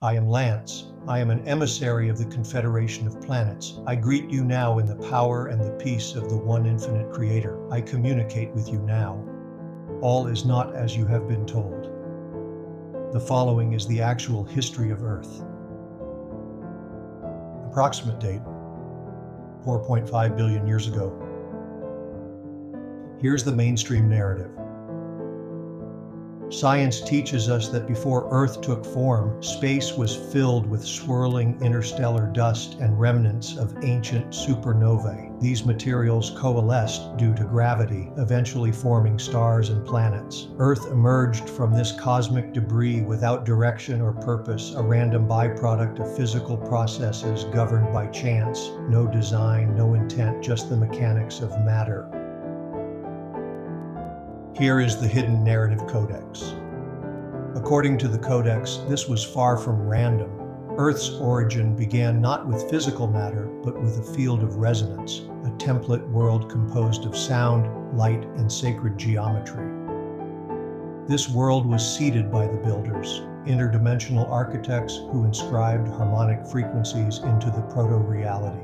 I am Lance. I am an emissary of the Confederation of Planets. I greet you now in the power and the peace of the one infinite Creator. I communicate with you now. All is not as you have been told. The following is the actual history of Earth. Approximate date, 4.5 billion years ago. Here's the mainstream narrative. Science teaches us that before Earth took form, space was filled with swirling interstellar dust and remnants of ancient supernovae. These materials coalesced due to gravity, eventually forming stars and planets. Earth emerged from this cosmic debris without direction or purpose, a random byproduct of physical processes governed by chance. No design, no intent, just the mechanics of matter. Here is the hidden narrative codex. According to the codex, this was far from random. Earth's origin began not with physical matter, but with a field of resonance, a template world composed of sound, light, and sacred geometry. This world was seeded by the builders, interdimensional architects who inscribed harmonic frequencies into the proto-reality.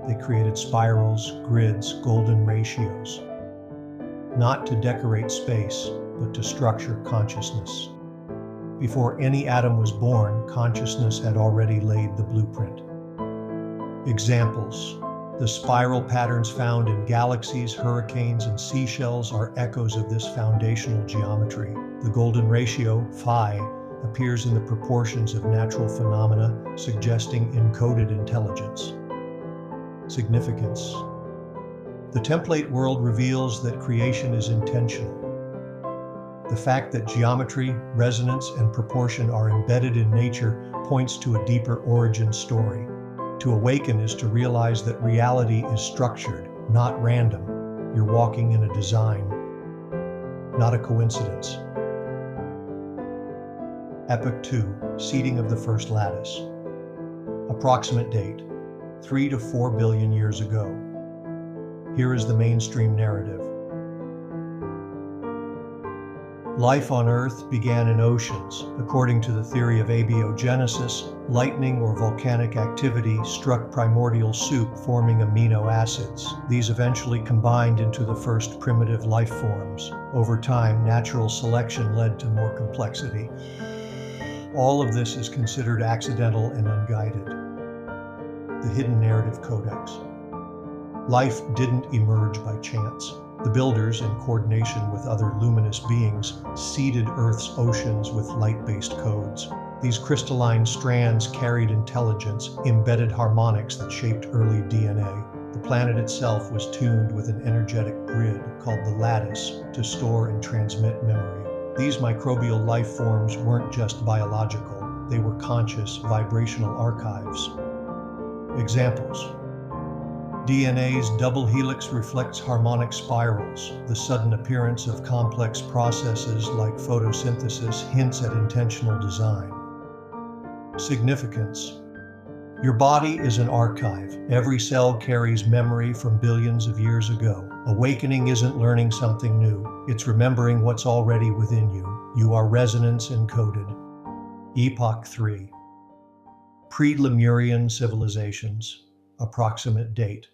They created spirals, grids, golden ratios, not to decorate space, but to structure consciousness. Before any atom was born, consciousness had already laid the blueprint. Examples: the spiral patterns found in galaxies, hurricanes, and seashells are echoes of this foundational geometry. The golden ratio, phi, appears in the proportions of natural phenomena, suggesting encoded intelligence. Significance: the template world reveals that creation is intentional. The fact that geometry, resonance, and proportion are embedded in nature points to a deeper origin story. To awaken is to realize that reality is structured, not random. You're walking in a design, not a coincidence. Epoch 2, seeding of the first lattice. Approximate date, 3 to 4 billion years ago. Here is the mainstream narrative. Life on Earth began in oceans. According to the theory of abiogenesis, lightning or volcanic activity struck primordial soup, forming amino acids. These eventually combined into the first primitive life forms. Over time, natural selection led to more complexity. All of this is considered accidental and unguided. The hidden narrative codex. Life didn't emerge by chance. The builders, in coordination with other luminous beings, seeded Earth's oceans with light-based codes. These crystalline strands carried intelligence, embedded harmonics that shaped early DNA. The planet itself was tuned with an energetic grid called the lattice to store and transmit memory. These microbial life forms weren't just biological, they were conscious, vibrational archives. Examples: DNA's double helix reflects harmonic spirals. The sudden appearance of complex processes like photosynthesis hints at intentional design. Significance: your body is an archive. Every cell carries memory from billions of years ago. Awakening isn't learning something new. It's remembering what's already within you. You are resonance encoded. Epoch 3. Pre-Lemurian civilizations. Approximate date,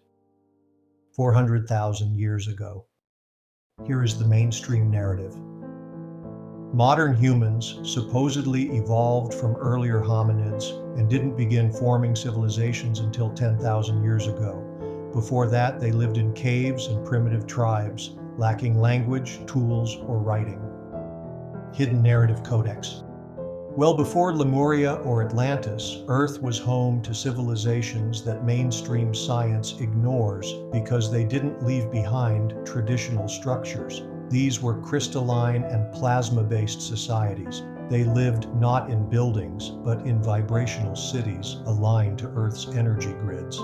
400,000 years ago. Here is the mainstream narrative. Modern humans supposedly evolved from earlier hominids and didn't begin forming civilizations until 10,000 years ago. Before that, they lived in caves and primitive tribes, lacking language, tools, or writing. Hidden narrative codex. Well before Lemuria or Atlantis, Earth was home to civilizations that mainstream science ignores because they didn't leave behind traditional structures. These were crystalline and plasma-based societies. They lived not in buildings, but in vibrational cities aligned to Earth's energy grids.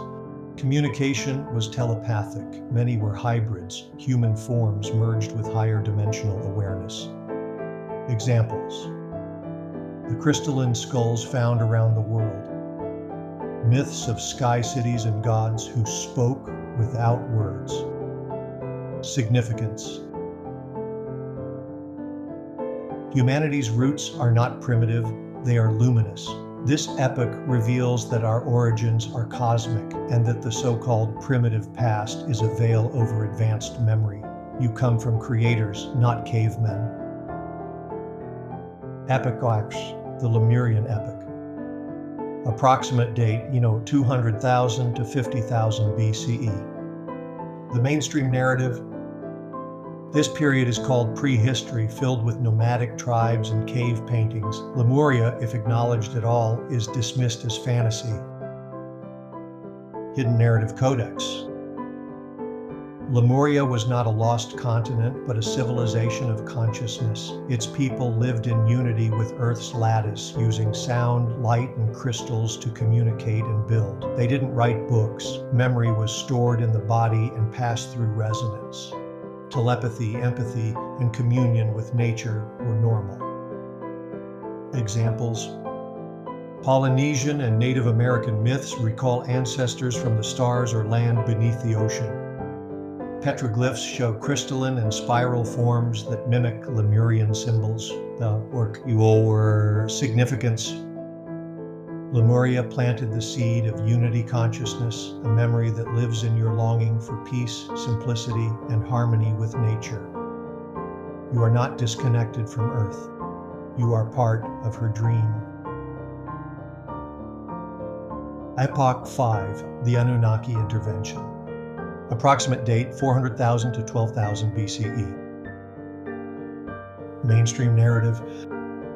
Communication was telepathic. Many were hybrids, human forms merged with higher dimensional awareness. Examples: the crystalline skulls found around the world. Myths of sky cities and gods who spoke without words. Significance: humanity's roots are not primitive, they are luminous. This epoch reveals that our origins are cosmic and that the so-called primitive past is a veil over advanced memory. You come from creators, not cavemen. Epochs, the Lemurian epoch. Approximate date, 200,000 to 50,000 BCE. The mainstream narrative. This period is called prehistory, filled with nomadic tribes and cave paintings. Lemuria, if acknowledged at all, is dismissed as fantasy. Hidden narrative codex. Lemuria was not a lost continent, but a civilization of consciousness. Its people lived in unity with Earth's lattice, using sound, light, and crystals to communicate and build. They didn't write books. Memory was stored in the body and passed through resonance. Telepathy, empathy, and communion with nature were normal. Examples: Polynesian and Native American myths recall ancestors from the stars or land beneath the ocean. Petroglyphs show crystalline and spiral forms that mimic Lemurian symbols. Or significance. Lemuria planted the seed of unity consciousness, a memory that lives in your longing for peace, simplicity, and harmony with nature. You are not disconnected from Earth. You are part of her dream. Epoch 5, the Anunnaki intervention. Approximate date, 400,000 to 12,000 BCE. Mainstream narrative.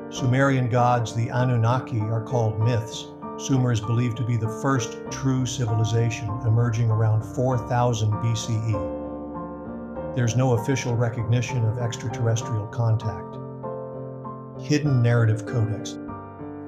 Sumerian gods, the Anunnaki, are called myths. Sumer is believed to be the first true civilization, emerging around 4000 BCE. There's no official recognition of extraterrestrial contact. Hidden narrative codex.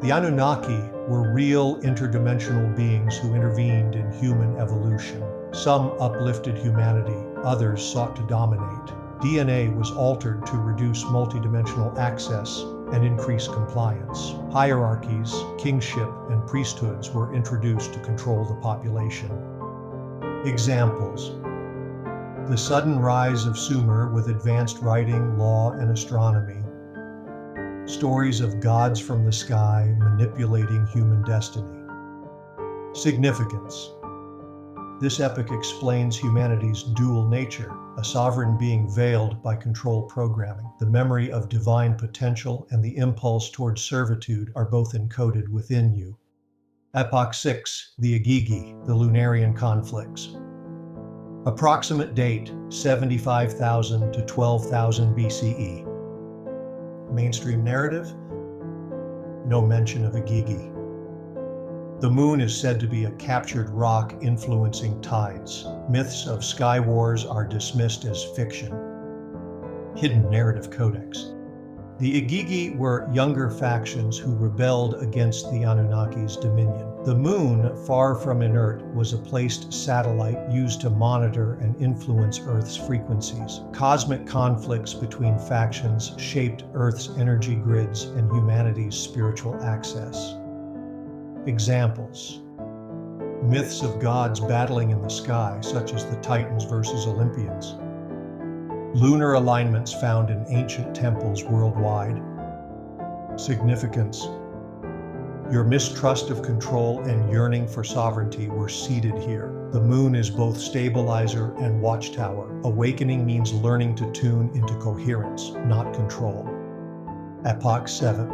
The Anunnaki were real interdimensional beings who intervened in human evolution. Some uplifted humanity, others sought to dominate. DNA was altered to reduce multidimensional access and increase compliance. Hierarchies, kingship, and priesthoods were introduced to control the population. Examples: the sudden rise of Sumer with advanced writing, law, and astronomy. Stories of gods from the sky manipulating human destiny. Significance. This epoch explains humanity's dual nature, a sovereign being veiled by control programming. The memory of divine potential and the impulse toward servitude are both encoded within you. Epoch 6, the Igigi, the Lunarian conflicts. Approximate date, 75,000 to 12,000 BCE. Mainstream narrative. No mention of Igigi. The moon is said to be a captured rock influencing tides. Myths of sky wars are dismissed as fiction. Hidden narrative codex. The Igigi were younger factions who rebelled against the Anunnaki's dominion. The moon, far from inert, was a placed satellite used to monitor and influence Earth's frequencies. Cosmic conflicts between factions shaped Earth's energy grids and humanity's spiritual access. Examples: myths of gods battling in the sky, such as the Titans versus Olympians. Lunar alignments found in ancient temples worldwide. Significance. Your mistrust of control and yearning for sovereignty were seated here. The moon is both stabilizer and watchtower. Awakening means learning to tune into coherence, not control. Epoch 7.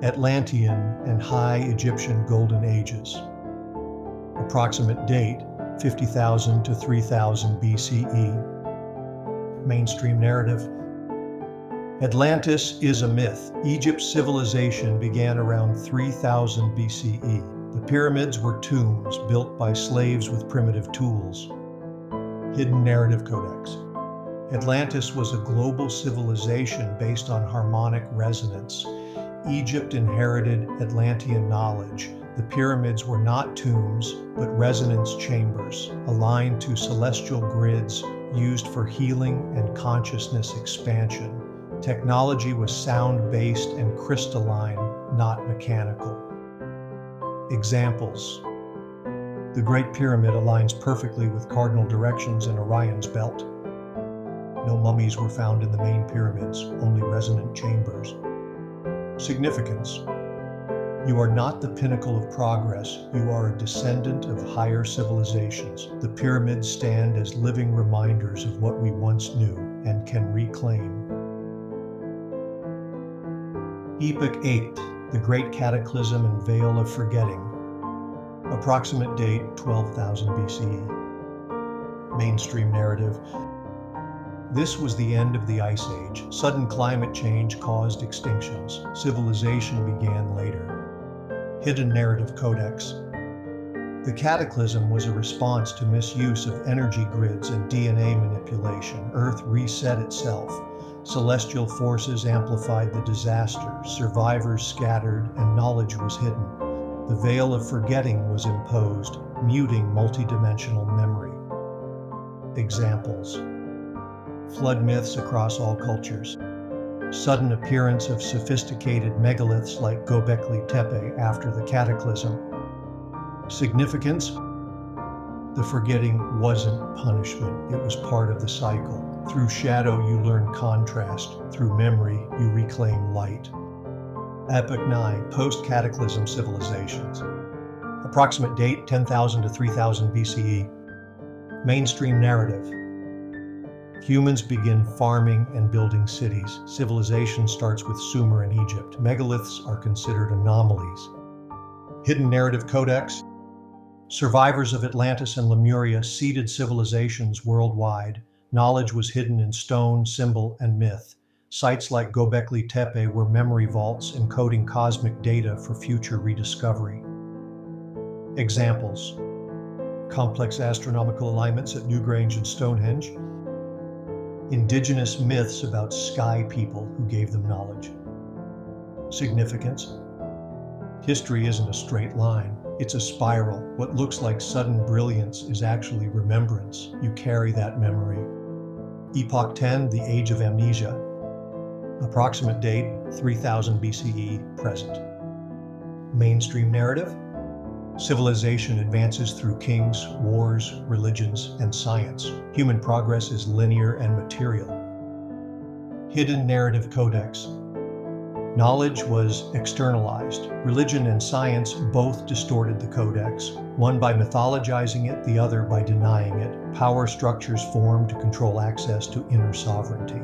Atlantean and High Egyptian Golden Ages. Approximate date, 50,000 to 3000 BCE. Mainstream narrative. Atlantis is a myth. Egypt's civilization began around 3000 BCE. The pyramids were tombs built by slaves with primitive tools. Hidden narrative codex. Atlantis was a global civilization based on harmonic resonance. Egypt inherited Atlantean knowledge. The pyramids were not tombs, but resonance chambers, aligned to celestial grids used for healing and consciousness expansion. Technology was sound-based and crystalline, not mechanical. Examples: the Great Pyramid aligns perfectly with cardinal directions in Orion's belt. No mummies were found in the main pyramids, only resonant chambers. Significance: You are not the pinnacle of progress. You are a descendant of higher civilizations. The pyramids stand as living reminders of what we once knew and can reclaim. Epoch 8, the Great Cataclysm and Veil of Forgetting. Approximate date 12,000 BCE. Mainstream narrative. This was the end of the Ice Age. Sudden climate change caused extinctions. Civilization began later. Hidden narrative codex. The cataclysm was a response to misuse of energy grids and DNA manipulation. Earth reset itself. Celestial forces amplified the disaster. Survivors scattered, and knowledge was hidden. The veil of forgetting was imposed, muting multidimensional memory. Examples: flood myths across all cultures. Sudden appearance of sophisticated megaliths like Göbekli Tepe after the cataclysm. Significance: the forgetting wasn't punishment, it was part of the cycle. Through shadow you learn contrast, through memory you reclaim light. Epoch 9, post-cataclysm civilizations. Approximate date 10,000 to 3000 BCE. Mainstream narrative. Humans begin farming and building cities. Civilization starts with Sumer and Egypt. Megaliths are considered anomalies. Hidden narrative codex. Survivors of Atlantis and Lemuria seeded civilizations worldwide. Knowledge was hidden in stone, symbol, and myth. Sites like Göbekli Tepe were memory vaults encoding cosmic data for future rediscovery. Examples: complex astronomical alignments at Newgrange and Stonehenge. Indigenous myths about sky people who gave them knowledge. Significance: history isn't a straight line. It's a spiral. What looks like sudden brilliance is actually remembrance. You carry that memory. Epoch 10, the Age of Amnesia. Approximate date 3000 BCE, present. Mainstream narrative. Civilization advances through kings, wars, religions, and science. Human progress is linear and material. Hidden narrative codex. Knowledge was externalized. Religion and science both distorted the codex, one by mythologizing it, the other by denying it. Power structures formed to control access to inner sovereignty.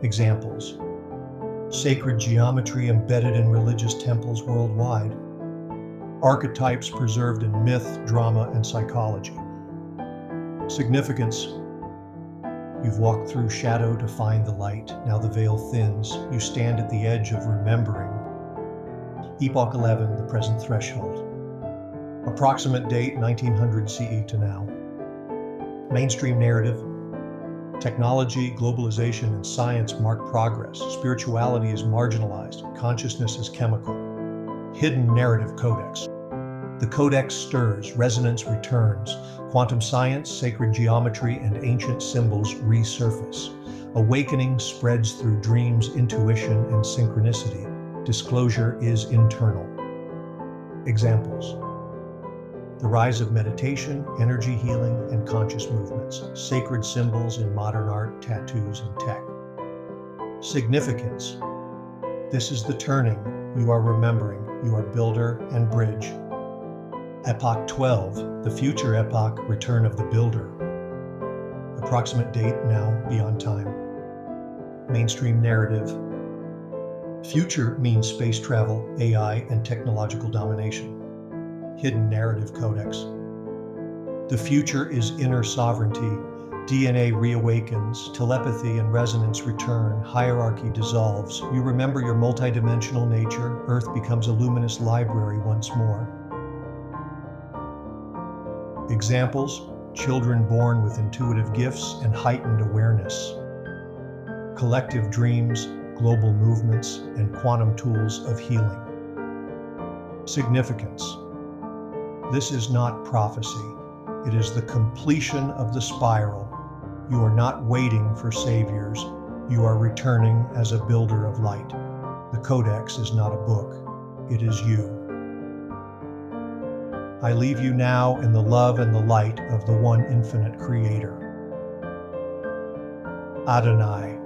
Examples: sacred geometry embedded in religious temples worldwide. Archetypes preserved in myth, drama, and psychology. Significance: you've walked through shadow to find the light. Now the veil thins. You stand at the edge of remembering. Epoch 11, the present threshold. Approximate date 1900 CE to now. Mainstream narrative. Technology, globalization, and science mark progress. Spirituality is marginalized. Consciousness is chemical. Hidden narrative codex. The codex stirs, resonance returns. Quantum science, sacred geometry, and ancient symbols resurface. Awakening spreads through dreams, intuition, and synchronicity. Disclosure is internal. Examples: the rise of meditation, energy healing, and conscious movements. Sacred symbols in modern art, tattoos, and tech. Significance: this is the turning. You are remembering. You are builder and bridge. Epoch 12, the future epoch, return of the builder. Approximate date now, beyond time. Mainstream narrative. Future means space travel, AI, and technological domination. Hidden narrative codex. The future is inner sovereignty. DNA reawakens, telepathy and resonance return, hierarchy dissolves. You remember your multidimensional nature. Earth becomes a luminous library once more. Examples: children born with intuitive gifts and heightened awareness. Collective dreams, global movements, and quantum tools of healing. Significance: this is not prophecy. It is the completion of the spiral. You are not waiting for saviors. You are returning as a builder of light. The codex is not a book. It is you. I leave you now in the love and the light of the one infinite creator. Adonai.